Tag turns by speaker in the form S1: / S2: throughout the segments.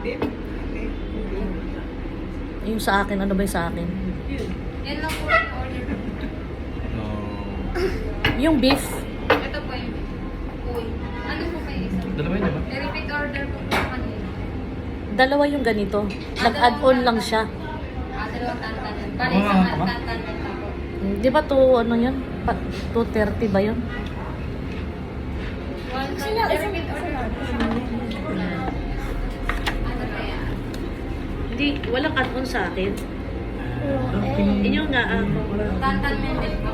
S1: Beef? Okay.
S2: Yung sa akin, ano ba yung sa akin?
S3: Yan lang po yung order.
S2: Yung beef.
S3: Ito po yung uy. Ano po kayo isa?
S4: Dalawa yun, diba?
S3: I-repeat order po po sa kanila.
S2: Dalawa yung ganito. Nag-add-on lang siya.
S3: Dalawang tantanan. Bali,
S4: Oo,
S3: isang
S4: tama.
S3: tantanan na po.
S2: Di ba to, ano yun? 230 ba yun?
S3: I-repeat order po sa kanila. Ano kaya?
S2: Hindi, walang add-on sa akin. Inyo nga ako.
S3: Tantanan din po.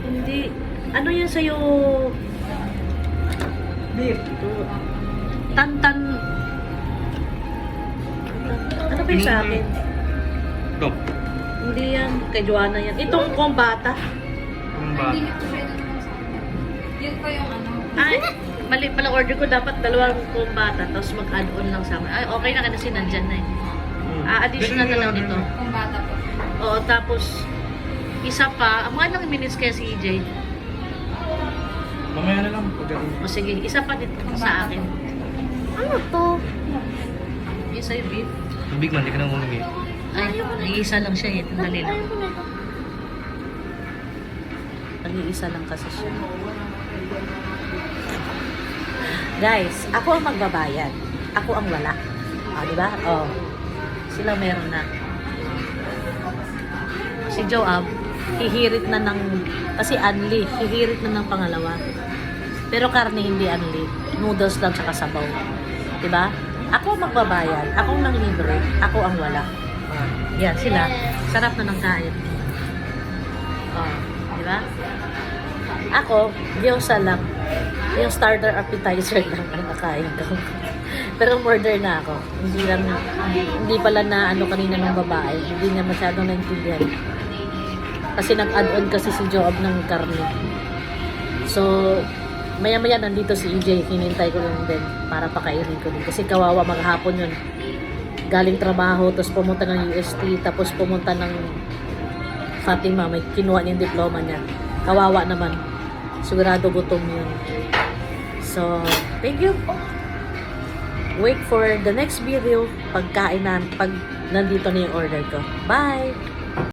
S2: Hindi. Ano yan sa'yo?
S1: Beef.
S2: Tantan. Ano ba yung sa akin?
S4: Go.
S2: Hindi yan. Kay Joanna yan. Itong kombata.
S4: Kung ba?
S3: Hindi niyo po siya naman sa akin. Yun po yung ano.
S2: Ay, mali pala order ko. Dapat dalawang kombata. Tapos mag-add-on lang sa akin. Ay, okay na kasi nandyan na eh. Additional na lang ito.
S3: Kung bata po.
S2: Oo, tapos isa pa. Mga ilang minutes kaya si EJ?
S4: Mamaya na lang.
S2: O sige, isa pa dito sa akin. Ano to? Isa yung beef.
S4: Big man, di ka na umumigay.
S2: Ay, nag-iisa lang siya eh. Dali lang. Nag-iisa lang kasi siya. Guys, ako ang magbabayad. Ako ang wala. O, di ba? O. Sila meron na. Si Joab, hihirit na ng, kasi unli, hihirit na ng pangalawa. Pero karne hindi unli. Noodles lang tsaka sabaw. Diba? Ako ang magbabayad. Ako ang nanglibre. Ako ang wala. Yan, sila. Sarap na ng kain. Oh, diba? Ako, gyoza lang. Yung starter appetizer lang ang nakain ko. Pero order na ako. Hindi pala na ano kanina ng babae. Hindi niya masyadong naintindihan. Kasi nag-add-on kasi si Joab ng karne. So, maya-maya nandito si EJ. Hinintay ko lang din para pakainin ko din. Kasi kawawa maghapon yun. Galing trabaho, tapos pumunta ng UST, tapos pumunta ng Fatima. May kinuha niyang diploma niya. Kawawa naman. Sigurado gutom yun. So, thank you. Wait for the next video pag nandito na yung order ko. Bye!